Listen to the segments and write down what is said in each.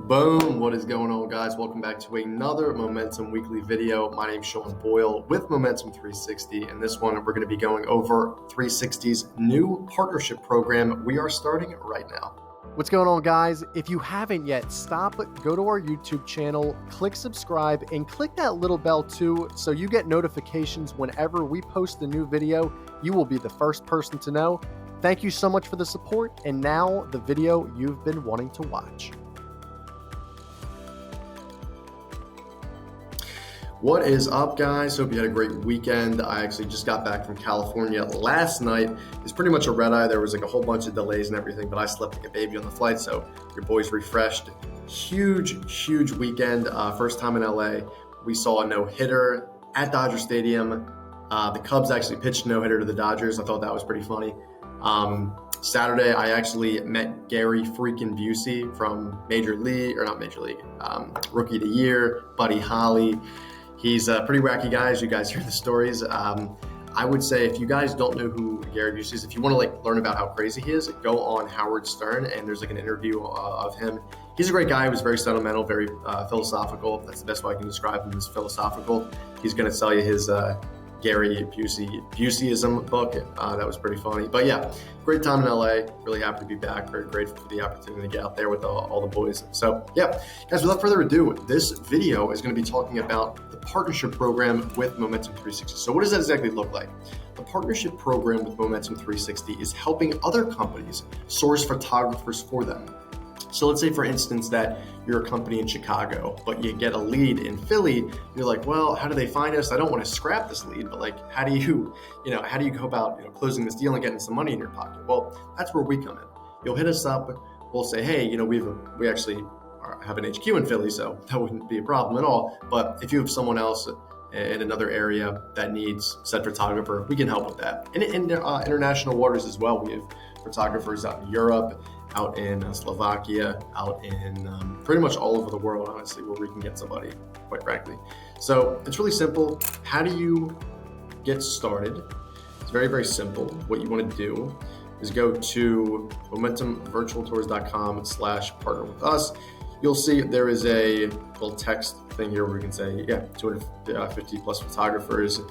Boom! What is going on, guys? Welcome back to another Momentum Weekly video. My name is Sean Boyle with Momentum 360, and this one we're going to be going over 360's new partnership program we are starting right now. What's going on, guys? If you haven't yet, go to our YouTube channel, click subscribe, and click that little bell too so you get notifications whenever we post a new video. You will be the first person to know. Thank you so much for the support, and now the video you've been wanting to watch. What is up, guys? Hope you had a great weekend. I actually just got back from California last night. It's pretty much a red eye. There was like a whole bunch of delays and everything, but I slept like a baby on the flight, so your boy's refreshed. Huge weekend. First time in LA. We saw a no-hitter at Dodger Stadium. The Cubs actually pitched a no-hitter to the Dodgers. I thought that was pretty funny. Saturday, I actually met Gary freaking Busey from Rookie of the Year, Buddy Holly. He's a pretty wacky guy, as you guys hear the stories. I would say if you guys don't know who Gary Busey is, if you want to learn about how crazy he is, go on Howard Stern, and there's an interview of him. He's a great guy. He was very sentimental, very philosophical. That's the best way I can describe him, is philosophical. He's going to tell you his Gary Buseyism book. That was pretty funny. But yeah, great time in LA. Really happy to be back. Very grateful for the opportunity to get out there with all the boys. So yeah, guys, without further ado, this video is going to be talking about the partnership program with Momentum 360. So what does that exactly look like? The partnership program with Momentum 360 is helping other companies source photographers for them. So let's say, for instance, that you're a company in Chicago, but you get a lead in Philly. You're like, well, how do they find us? I don't want to scrap this lead, but how do you go about, closing this deal and getting some money in your pocket? Well, that's where we come in. You'll hit us up. We'll say, hey, we actually have an HQ in Philly, so that wouldn't be a problem at all. But if you have someone else in another area that needs said photographer, we can help with that. In international waters as well, we have photographers out in Europe, out in Slovakia, out in pretty much all over the world, honestly, where we can get somebody, quite frankly. So it's really simple. How do you get started? It's very simple. What you want to do is go to momentumvirtualtours.com/partner with us. You'll see there is a little text thing here where we can say, 250 plus photographers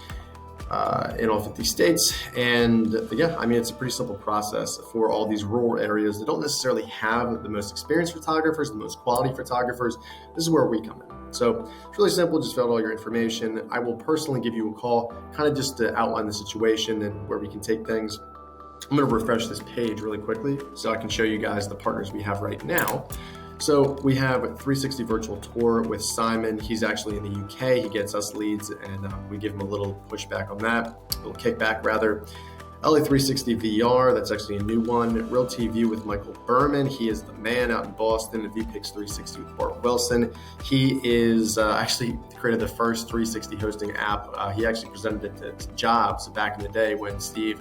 in all 50 states. And it's a pretty simple process for all these rural areas that don't necessarily have the most experienced photographers, the most quality photographers. This is where we come in. So it's really simple. Just fill out all your information. I will personally give you a call, kind of just to outline the situation and where we can take things. I'm going to refresh this page really quickly so I can show you guys the partners we have right now. So we have 360 Virtual Tour with Simon. He's actually in the UK. He gets us leads, and we give him a little pushback on that, a little kickback rather. LA 360 VR, that's actually a new one. Real TV with Michael Berman. He is the man out in Boston. VPix 360 with Bart Wilson. He is actually created the first 360 hosting app. He actually presented it to Jobs back in the day when Steve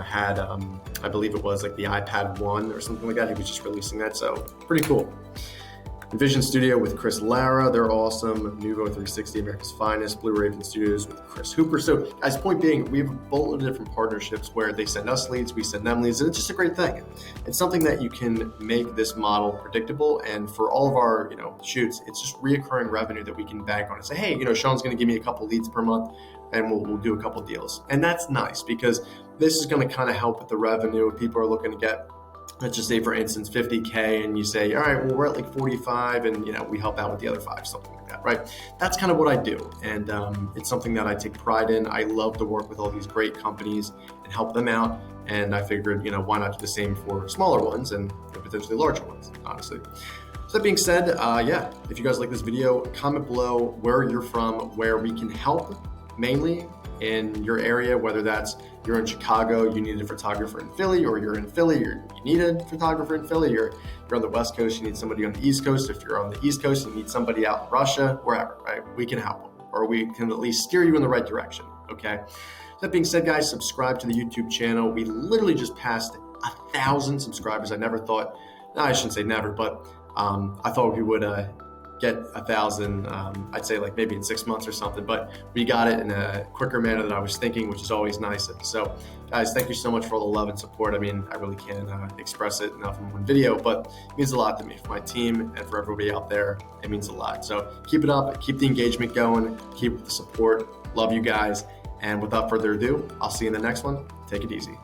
had, I believe it was the iPad 1 or something like that. He was just releasing that, so pretty cool. Envision Studio with Chris Lara, they're awesome. Nuvo 360, America's Finest. Blue Raven Studios with Chris Hooper. So, guys, point being, we have a boatload of different partnerships where they send us leads, we send them leads, and it's just a great thing. It's something that you can make this model predictable, and for all of our, shoots, it's just reoccurring revenue that we can bank on and say, hey, Sean's going to give me a couple leads per month, and we'll do a couple deals. And that's nice because this is going to kind of help with the revenue. People are looking to get, let's just say, for instance, 50K, and you say, all right, well, we're at 45, and we help out with the other 5, something like that, right? That's kind of what I do, and it's something that I take pride in. I love to work with all these great companies and help them out, and I figured, why not do the same for smaller ones and potentially larger ones, honestly. So that being said, if you guys like this video, comment below where you're from, where we can help mainly in your area, whether that's you're in Chicago, you need a photographer in Philly, or you're in Philly, you need a photographer in Philly, you're on the West Coast, you need somebody on the East Coast. If you're on the East Coast, you need somebody out in Russia, wherever, right? We can help them, or we can at least steer you in the right direction, okay? That being said, guys, subscribe to the YouTube channel. We literally just passed 1,000 subscribers. I never thought, no, I shouldn't say never, but I thought we would get 1,000, I'd say like maybe in 6 months or something, but we got it in a quicker manner than I was thinking, which is always nice. So guys, thank you so much for all the love and support. I mean, I really can't express it enough in one video, but it means a lot to me, for my team and for everybody out there. It means a lot. So keep it up, keep the engagement going, keep the support. Love you guys. And without further ado, I'll see you in the next one. Take it easy.